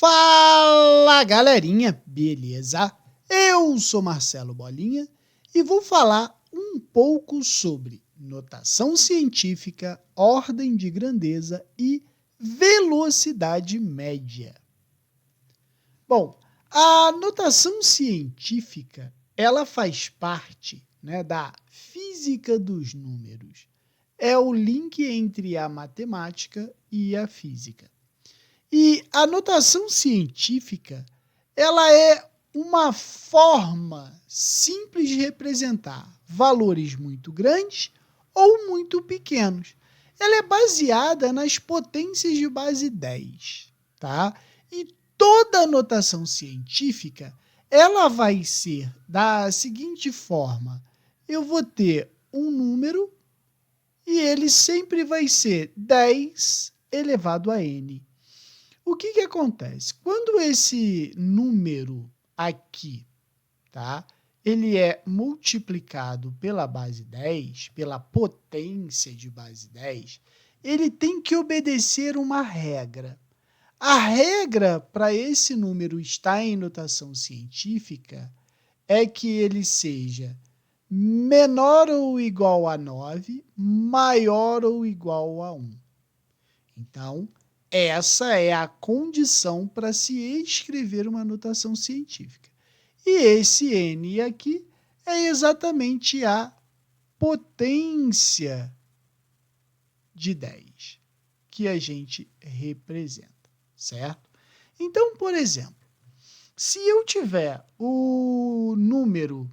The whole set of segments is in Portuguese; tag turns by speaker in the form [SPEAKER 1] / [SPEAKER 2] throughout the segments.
[SPEAKER 1] Fala, galerinha, beleza? Eu sou Marcelo Bolinha e vou falar um pouco sobre notação científica, ordem de grandeza e velocidade média. Bom, a notação científica, ela faz parte, da física dos números. É o link entre a matemática e a física. E a notação científica, ela é uma forma simples de representar valores muito grandes ou muito pequenos. Ela é baseada nas potências de base 10, tá? E toda notação científica, ela vai ser da seguinte forma: eu vou ter um número e ele sempre vai ser 10 elevado a n. O que acontece? Quando esse número aqui, tá? Ele é multiplicado pela base 10, pela potência de base 10, ele tem que obedecer uma regra. A regra para esse número estar em notação científica é que ele seja menor ou igual a 9, maior ou igual a 1. Então, essa é a condição para se escrever uma notação científica. E esse n aqui é exatamente a potência de 10 que a gente representa, certo? Então, por exemplo, se eu tiver o número,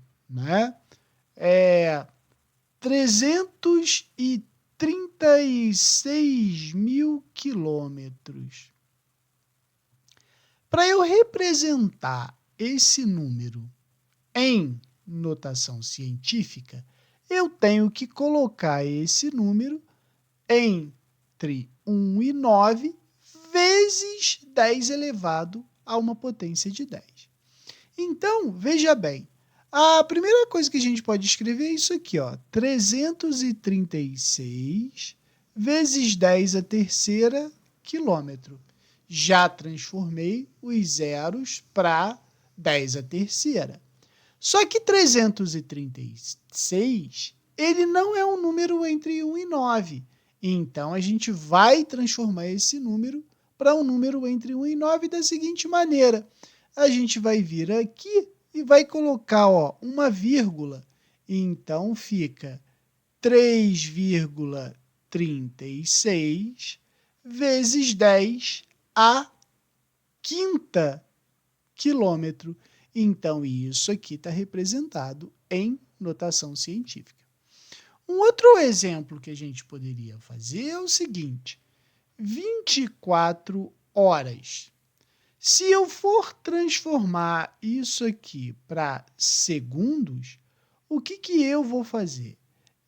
[SPEAKER 1] 336 mil quilômetros. Para eu representar esse número em notação científica, eu tenho que colocar esse número entre 1 e 9 vezes 10 elevado a uma potência de 10. Então, veja bem, a primeira coisa que a gente pode escrever é isso aqui, 336 vezes 10 a terceira quilômetro. Já transformei os zeros para 10 a terceira. Só que 336, ele não é um número entre 1 e 9. Então, a gente vai transformar esse número para um número entre 1 e 9 da seguinte maneira. A gente vai vir aqui e vai colocar uma vírgula. Então, fica 3,36 vezes 10 a quinta quilômetro. Então, isso aqui está representado em notação científica. Um outro exemplo que a gente poderia fazer é o seguinte: 24 horas. Se eu for transformar isso aqui para segundos, o que eu vou fazer?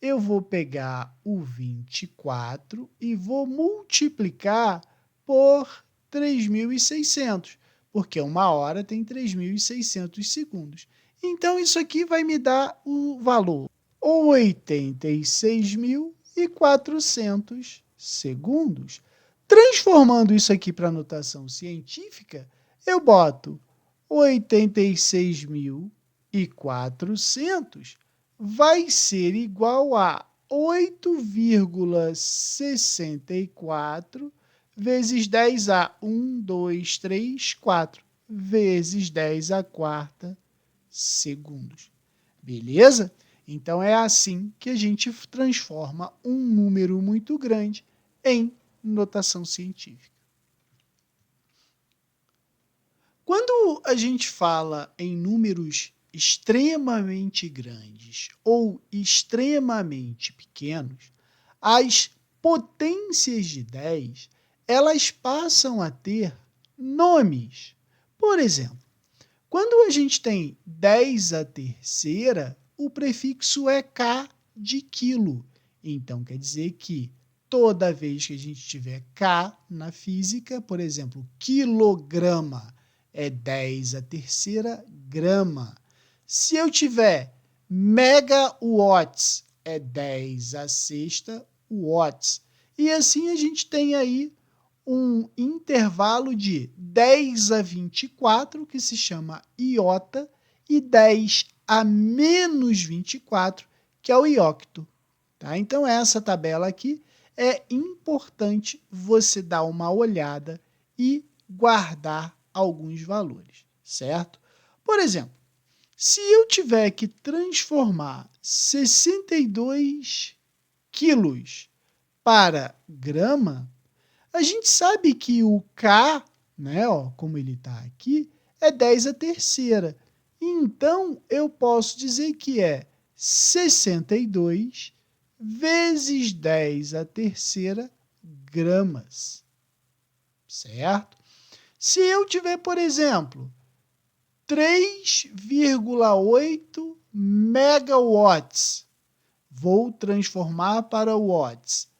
[SPEAKER 1] Eu vou pegar o 24 e vou multiplicar por 3.600, porque uma hora tem 3.600 segundos. Então, isso aqui vai me dar o valor 86.400 segundos. Transformando isso aqui para notação científica, eu boto 86.400 vai ser igual a 8,64 vezes 10 a 1, 2, 3, 4, vezes 10 a quarta segundos. Beleza? Então, é assim que a gente transforma um número muito grande em notação científica. Quando a gente fala em números extremamente grandes ou extremamente pequenos, as potências de 10, elas passam a ter nomes. Por exemplo, quando a gente tem 10 à terceira, o prefixo é K de quilo. Então, quer dizer que toda vez que a gente tiver K na física, por exemplo, quilograma é 10 à terceira grama. Se eu tiver megawatts, é 10 à sexta watts. E assim a gente tem aí um intervalo de 10 a 24, que se chama iota, e 10 a menos 24, que é o iocto. Tá? Então, essa tabela aqui é importante você dar uma olhada e guardar alguns valores, certo? Por exemplo, se eu tiver que transformar 62 quilos para grama, a gente sabe que o K, né, ó, como ele está aqui, é 10 a terceira. Então, eu posso dizer que é 62 vezes 10 a terceira gramas, certo? Se eu tiver, por exemplo, 3,8 megawatts, vou transformar para watts.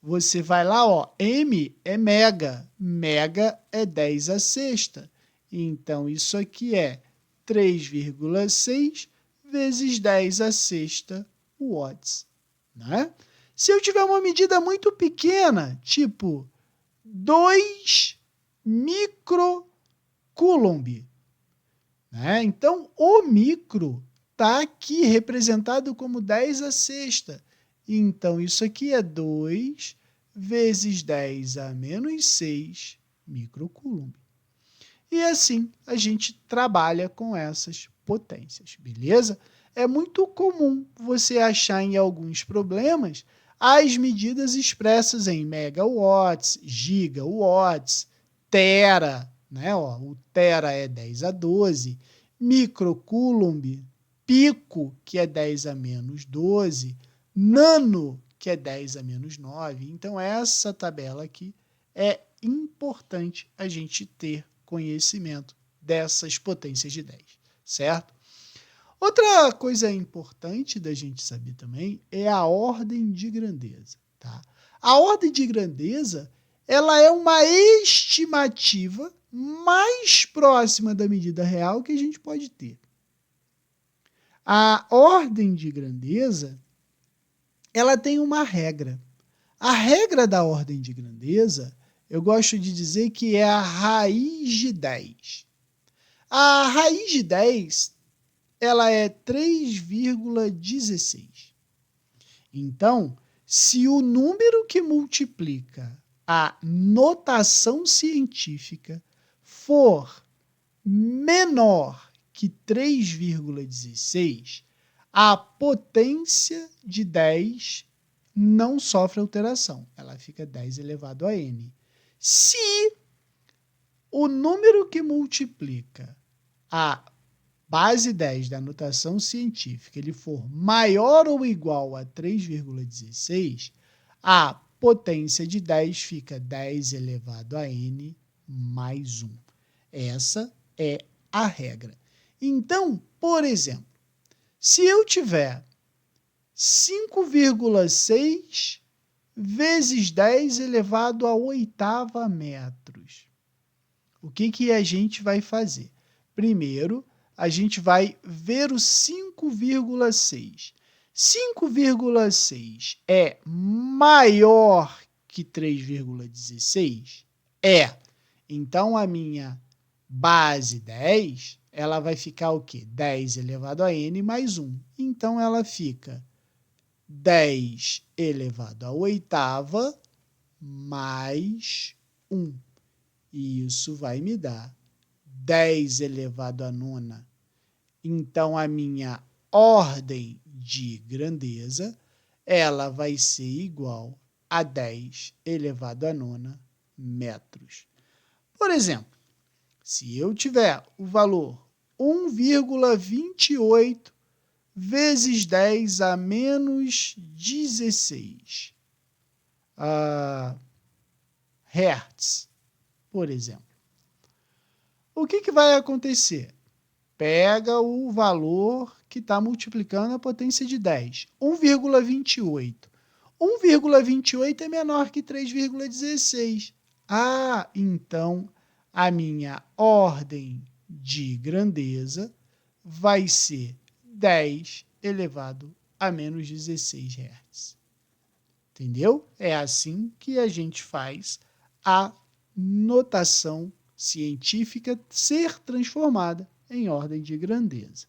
[SPEAKER 1] Você vai lá, ó, M é mega, mega é 10 a sexta. Então, isso aqui é 3,6 vezes 10 a sexta watts, né? Se eu tiver uma medida muito pequena, tipo 2 microcoulomb, né? Então, o micro está aqui representado como 10 a sexta. Então, isso aqui é 2 vezes 10 a menos 6 microcoulomb. E assim a gente trabalha com essas potências, beleza? É muito comum você achar em alguns problemas as medidas expressas em megawatts, gigawatts, tera, né? Ó, o tera é 10 a 12, microcoulomb, pico, que é 10 a menos 12, nano, que é 10 a menos 9. Então, essa tabela aqui é importante a gente ter conhecimento dessas potências de 10, certo? Outra coisa importante da gente saber também é a ordem de grandeza, tá? A ordem de grandeza, ela é uma estimativa mais próxima da medida real que a gente pode ter. A ordem de grandeza, ela tem uma regra. A regra da ordem de grandeza, eu gosto de dizer que é a raiz de 10. A raiz de 10, ela é 3,16. Então, se o número que multiplica a notação científica for menor que 3,16, a potência de 10 não sofre alteração, ela fica 10 elevado a n. Se o número que multiplica a base 10 da notação científica ele for maior ou igual a 3,16, a potência de 10 fica 10 elevado a n mais 1. Essa é a regra. Então, por exemplo, se eu tiver 5,6 vezes 10 elevado a oitava metros, o que a gente vai fazer? Primeiro, a gente vai ver o 5,6. 5,6 é maior que 3,16? É. Então, a minha base 10, ela vai ficar o quê? 10 elevado a n mais 1. Então, ela fica 10 elevado a oitava mais 1. E isso vai me dar 10 elevado a nona. Então, a minha ordem de grandeza, ela vai ser igual a 10 elevado a nona metros. Por exemplo, se eu tiver o valor 1,28 vezes 10 a menos 16 hertz, por exemplo, o que vai acontecer? Pega o valor que está multiplicando a potência de 10, 1,28. 1,28 é menor que 3,16. Ah, então a minha ordem de grandeza vai ser 10 elevado a menos 16 Hz. Entendeu? É assim que a gente faz a notação científica ser transformada em ordem de grandeza.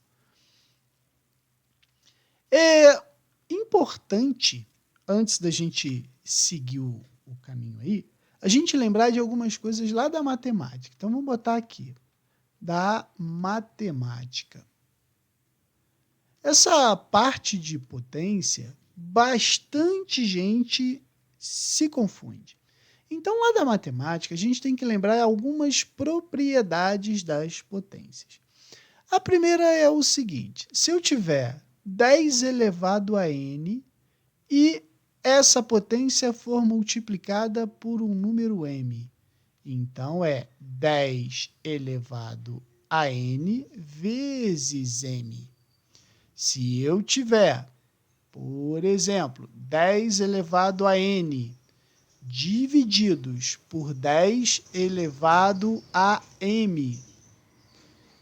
[SPEAKER 1] É importante, antes da gente seguir o caminho aí, a gente lembrar de algumas coisas lá da matemática. Então, vamos botar aqui, da matemática. Essa parte de potência, bastante gente se confunde. Então, lá da matemática, a gente tem que lembrar algumas propriedades das potências. A primeira é o seguinte: se eu tiver 10 elevado a n e essa potência for multiplicada por um número m, então é 10 elevado a n vezes m. Se eu tiver, por exemplo, 10 elevado a n divididos por 10 elevado a m,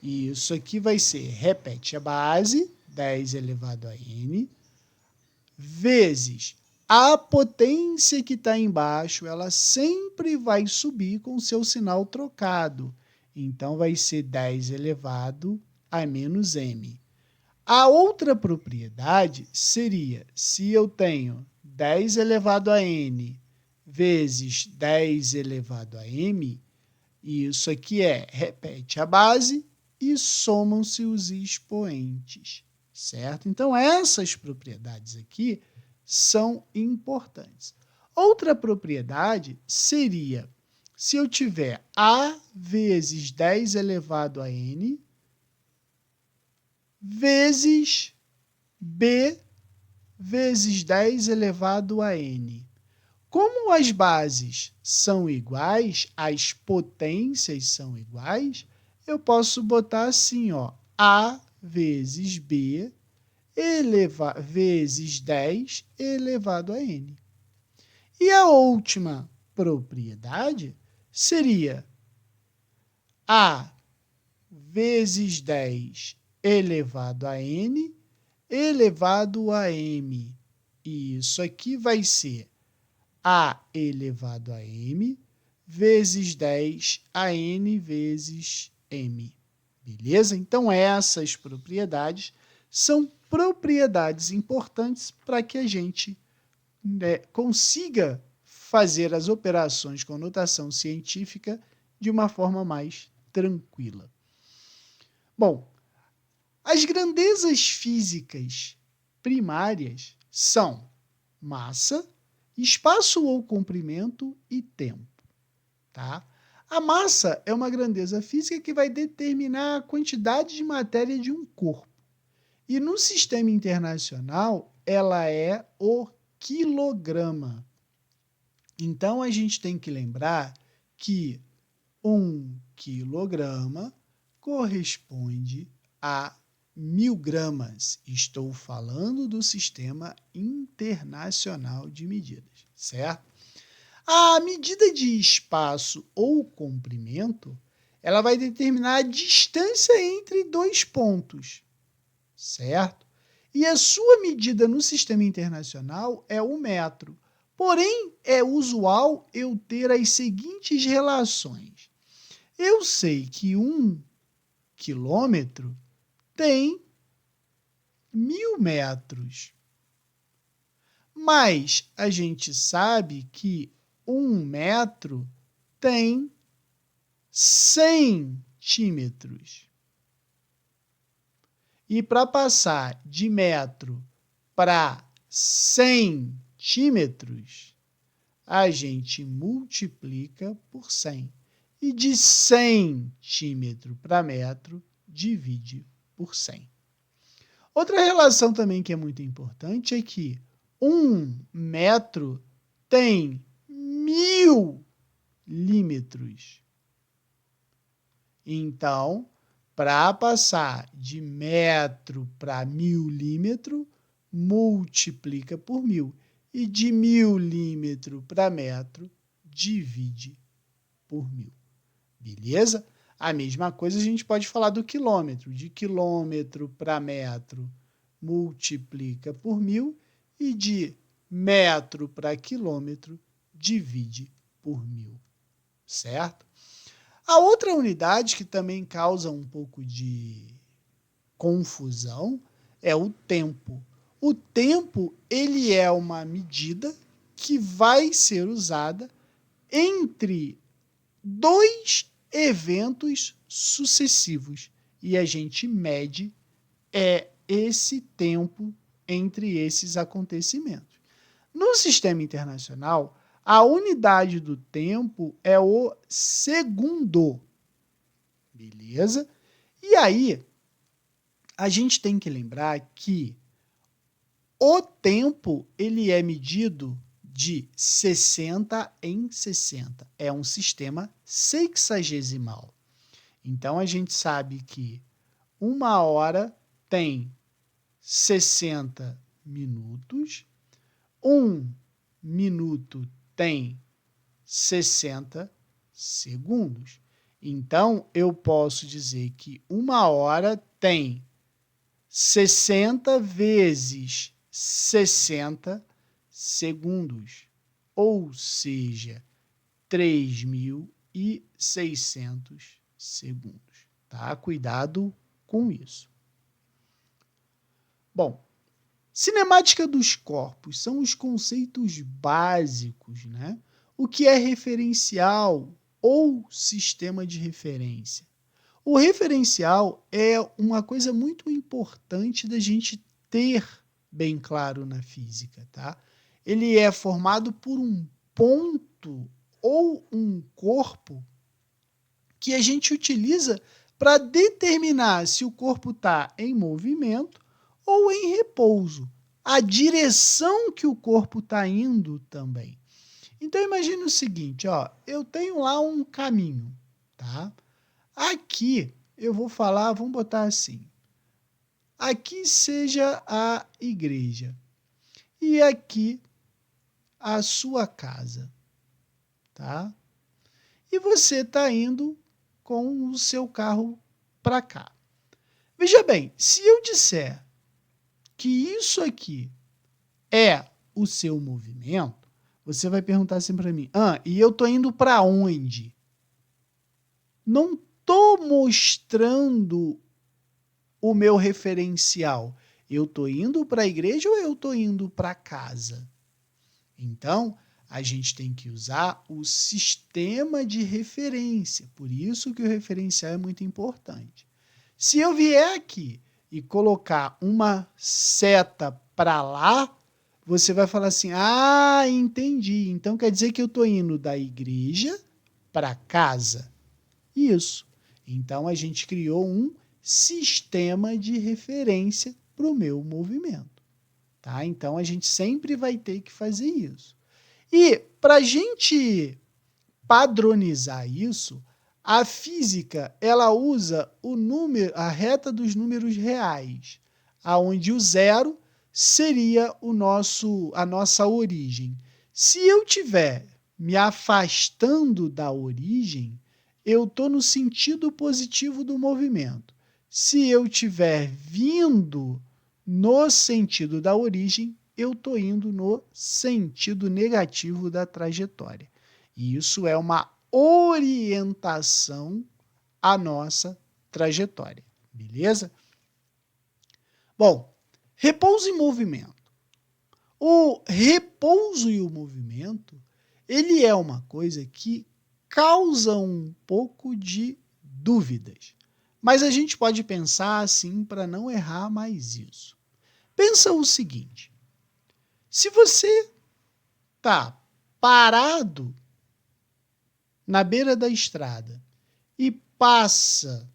[SPEAKER 1] e isso aqui vai ser, repete a base, 10 elevado a n, vezes a potência que está embaixo, ela sempre vai subir com o seu sinal trocado. Então, vai ser 10 elevado a menos m. A outra propriedade seria, se eu tenho 10 elevado a n vezes 10 elevado a m, isso aqui repete a base e somam-se os expoentes, certo? Então, essas propriedades aqui são importantes. Outra propriedade seria, se eu tiver a vezes 10 elevado a n vezes b vezes 10 elevado a n. Como as bases são iguais, as potências são iguais, eu posso botar assim, a vezes b vezes 10 elevado a n. E a última propriedade seria a vezes 10 elevado a n elevado a m. E isso aqui vai ser a elevado a m vezes 10 a n vezes m. Beleza? Então, essas propriedades são propriedades importantes para que a gente consiga fazer as operações com notação científica de uma forma mais tranquila. Bom, as grandezas físicas primárias são massa, espaço ou comprimento e tempo. Tá? A massa é uma grandeza física que vai determinar a quantidade de matéria de um corpo. E no sistema internacional, ela é o quilograma. Então, a gente tem que lembrar que 1 quilograma corresponde a 1000 gramas. Estou falando do sistema internacional de medidas, certo? A medida de espaço ou comprimento, ela vai determinar a distância entre dois pontos, certo? E a sua medida no sistema internacional é o metro. Porém, é usual eu ter as seguintes relações. Eu sei que 1 quilômetro tem 1000 metros. Mas a gente sabe que 1 metro tem 100 centímetros. E para passar de metro para centímetros, a gente multiplica por 100. E de centímetro para metro, divide por 100. Outra relação também que é muito importante é que 1 metro tem 1000 milímetros. Então, para passar de metro para milímetro, multiplica por 1000. E de milímetro para metro, divide por 1000. Beleza? A mesma coisa a gente pode falar do quilômetro. De quilômetro para metro, multiplica por 1000. E de metro para quilômetro, divide por 1000. certo? A outra unidade que também causa um pouco de confusão é o tempo. O tempo, ele é uma medida que vai ser usada entre dois eventos sucessivos e a gente mede esse tempo entre esses acontecimentos. No sistema internacional, a unidade do tempo é o segundo, beleza? E aí, a gente tem que lembrar que o tempo ele é medido de 60 em 60. É um sistema sexagesimal. Então, a gente sabe que uma hora tem 60 minutos, um minuto tem 60 segundos. Então, eu posso dizer que uma hora tem 60 vezes 60 segundos, ou seja, 3.600 segundos. Tá? Cuidado com isso. Bom, cinemática dos corpos são os conceitos básicos, né? O que é referencial ou sistema de referência? O referencial é uma coisa muito importante da gente ter bem claro na física, tá? Ele é formado por um ponto ou um corpo que a gente utiliza para determinar se o corpo está em movimento ou em repouso. A direção que o corpo está indo também. Então imagine o seguinte, ó, eu tenho lá um caminho, tá? Aqui eu vou falar, vamos botar assim. Aqui seja a igreja e aqui a sua casa, tá? E você está indo com o seu carro para cá. Veja bem, se eu disser que isso aqui é o seu movimento, você vai perguntar assim para mim, e eu tô indo para onde? Não tô mostrando o meu referencial. Eu tô indo para a igreja ou eu tô indo para casa? Então, a gente tem que usar o sistema de referência. Por isso que o referencial é muito importante. Se eu vier aqui e colocar uma seta para lá, você vai falar assim, entendi. Então quer dizer que eu estou indo da igreja para casa. Isso. Então a gente criou um sistema de referência para o meu movimento. Tá? Então a gente sempre vai ter que fazer isso. E para a gente padronizar isso, a física ela usa o número, a reta dos números reais, aonde o zero seria a nossa origem. Se eu tiver me afastando da origem, eu estou no sentido positivo do movimento. Se eu estiver vindo no sentido da origem, eu estou indo no sentido negativo da trajetória. E isso é uma orientação à nossa trajetória, beleza? Bom, repouso e movimento. O repouso e o movimento, ele é uma coisa que causa um pouco de dúvidas. Mas a gente pode pensar assim para não errar mais isso. Pensa o seguinte, se você está parado na beira da estrada e passa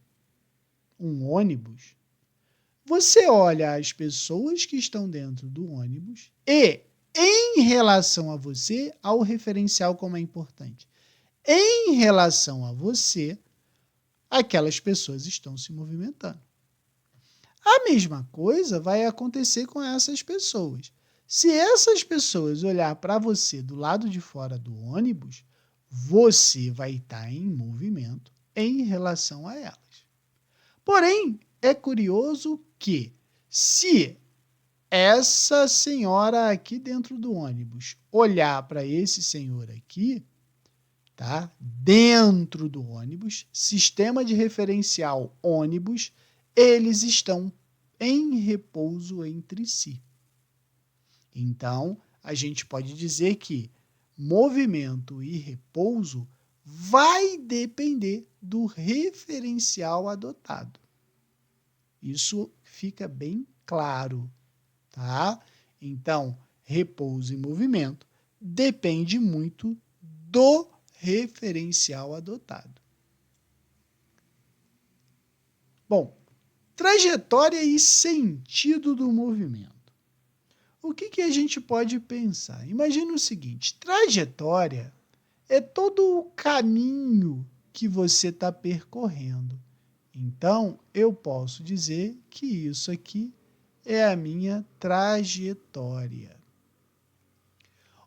[SPEAKER 1] um ônibus, você olha as pessoas que estão dentro do ônibus e, em relação a você, ao referencial como é importante. Em relação a você, aquelas pessoas estão se movimentando. A mesma coisa vai acontecer com essas pessoas. Se essas pessoas olhar para você do lado de fora do ônibus, você vai estar em movimento em relação a elas. Porém, é curioso que, se essa senhora aqui dentro do ônibus olhar para esse senhor aqui, tá? Dentro do ônibus, sistema de referencial ônibus, eles estão em repouso entre si. Então, a gente pode dizer que movimento e repouso vai depender do referencial adotado. Isso fica bem claro, tá? Então, repouso e movimento depende muito do referencial adotado. Bom, trajetória e sentido do movimento. O que a gente pode pensar? Imagina o seguinte, trajetória é todo o caminho que você está percorrendo. Então, eu posso dizer que isso aqui é a minha trajetória.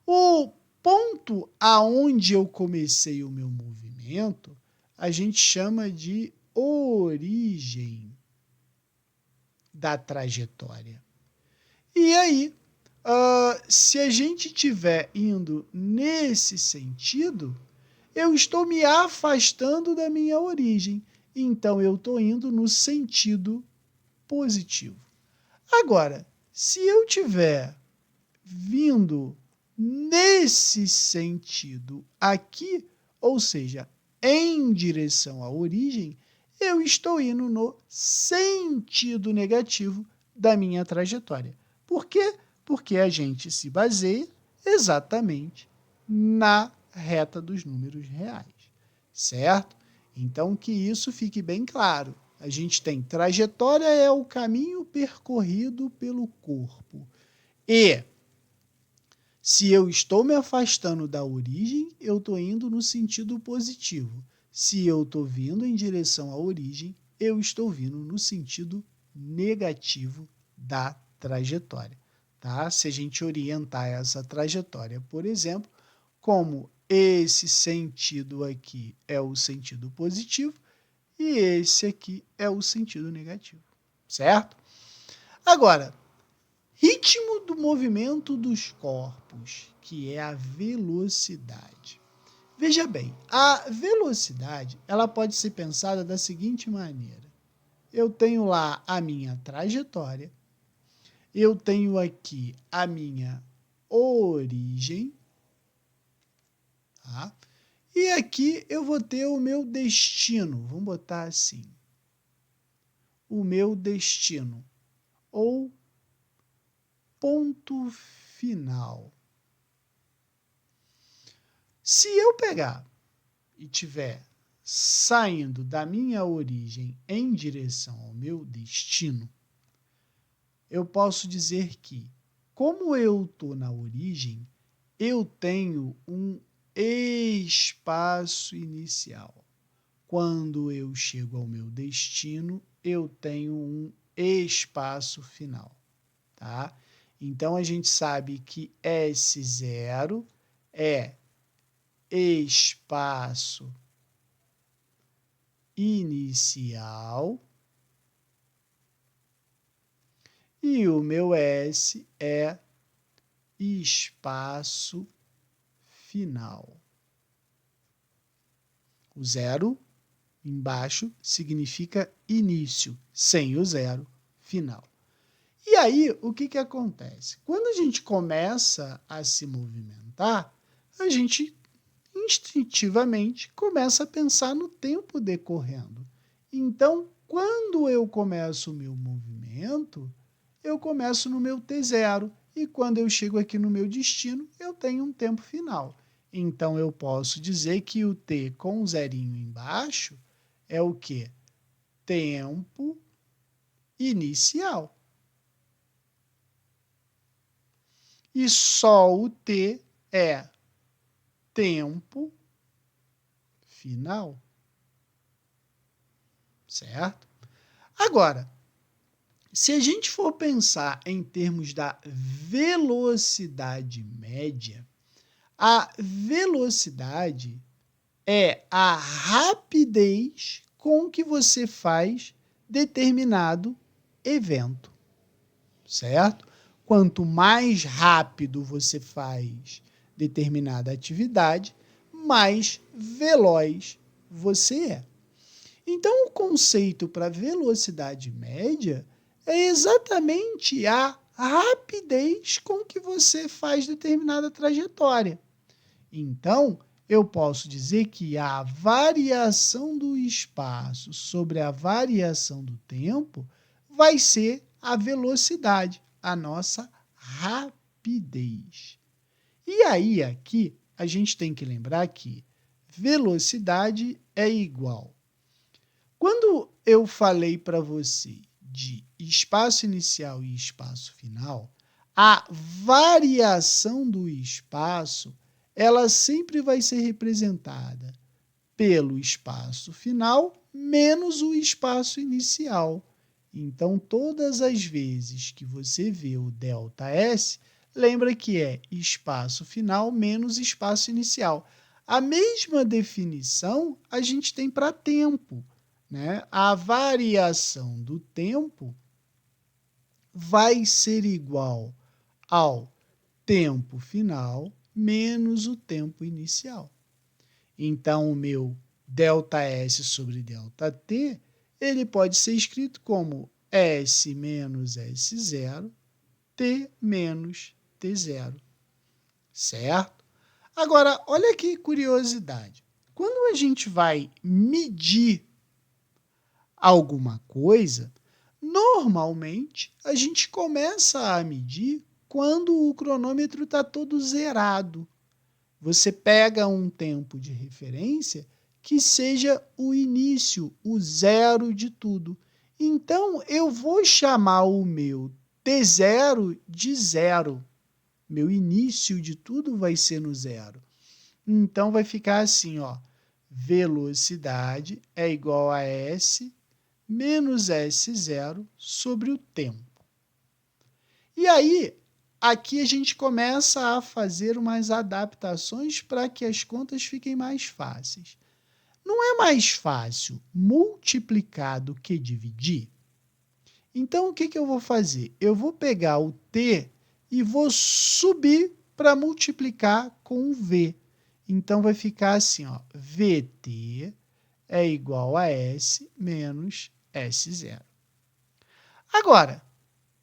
[SPEAKER 1] O ponto aonde eu comecei o meu movimento, a gente chama de origem da trajetória. E aí, se a gente estiver indo nesse sentido, eu estou me afastando da minha origem. Então, eu estou indo no sentido positivo. Agora, se eu estiver vindo nesse sentido aqui, ou seja, em direção à origem, eu estou indo no sentido negativo da minha trajetória. Por quê? Porque a gente se baseia exatamente na reta dos números reais, certo? Então, que isso fique bem claro. A gente tem trajetória é o caminho percorrido pelo corpo. E se eu estou me afastando da origem, eu estou indo no sentido positivo. Se eu estou vindo em direção à origem, eu estou vindo no sentido negativo da trajetória. Tá? Se a gente orientar essa trajetória, por exemplo, como esse sentido aqui é o sentido positivo e esse aqui é o sentido negativo, certo? Agora, ritmo do movimento dos corpos, que é a velocidade. Veja bem, a velocidade ela pode ser pensada da seguinte maneira. Eu tenho lá a minha trajetória, eu tenho aqui a minha origem, tá? E aqui eu vou ter o meu destino, vamos botar assim, o meu destino, ou ponto final. Se eu pegar e tiver saindo da minha origem em direção ao meu destino, eu posso dizer que, como eu estou na origem, eu tenho um espaço inicial. Quando eu chego ao meu destino, eu tenho um espaço final, tá? Então, a gente sabe que S0 é espaço inicial e o meu S é espaço final. O zero embaixo significa início, sem o zero, final. E aí, o que acontece? Quando a gente começa a se movimentar, a gente instintivamente começa a pensar no tempo decorrendo. Então, quando eu começo o meu movimento, eu começo no meu T0 e quando eu chego aqui no meu destino, eu tenho um tempo final. Então, eu posso dizer que o T com um zerinho embaixo é o quê? Tempo inicial. E só o T é tempo final. Certo? Agora, se a gente for pensar em termos da velocidade média, a velocidade é a rapidez com que você faz determinado evento, certo? Quanto mais rápido você faz determinada atividade, mais veloz você é. Então, o conceito para velocidade média é exatamente a rapidez com que você faz determinada trajetória. Então, eu posso dizer que a variação do espaço sobre a variação do tempo vai ser a velocidade, a nossa rapidez. E aí, aqui, a gente tem que lembrar que velocidade é igual. Quando eu falei para você de espaço inicial e espaço final, a variação do espaço ela sempre vai ser representada pelo espaço final menos o espaço inicial. Então, todas as vezes que você vê o ΔS, lembra que é espaço final menos espaço inicial. A mesma definição a gente tem para tempo, né? A variação do tempo vai ser igual ao tempo final menos o tempo inicial. Então, o meu ΔS sobre ΔT, ele pode ser escrito como S menos S0, T menos T0, certo? Agora, olha que curiosidade. Quando a gente vai medir alguma coisa, normalmente a gente começa a medir quando o cronômetro está todo zerado. Você pega um tempo de referência que seja o início, o zero de tudo. Então, eu vou chamar o meu T0 de zero. Meu início de tudo vai ser no zero. Então, vai ficar assim, ó. Velocidade é igual a S menos S0 sobre o tempo. E aí, aqui a gente começa a fazer umas adaptações para que as contas fiquem mais fáceis. Não é mais fácil multiplicar do que dividir? Então, o que eu vou fazer? Eu vou pegar o T e vou subir para multiplicar com o V. Então, vai ficar assim, ó, VT é igual a S menos S0. Agora,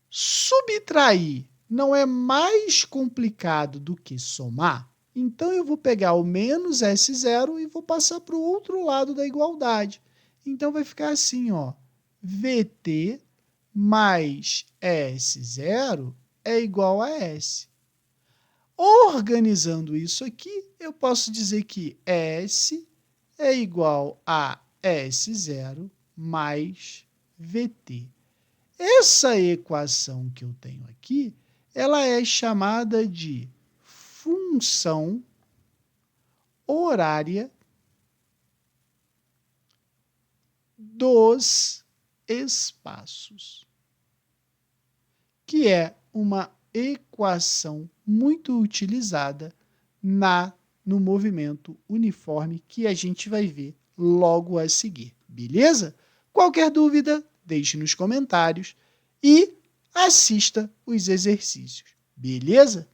[SPEAKER 1] subtrair não é mais complicado do que somar? Então, eu vou pegar o menos S0 e vou passar para o outro lado da igualdade. Então, vai ficar assim, ó, VT mais S0 é igual a S. Organizando isso aqui, eu posso dizer que S é igual a S0 mais VT. Essa equação que eu tenho aqui, ela é chamada de função horária dos espaços, que é uma equação muito utilizada no movimento uniforme que a gente vai ver logo a seguir, beleza? Qualquer dúvida, deixe nos comentários e assista os exercícios, beleza?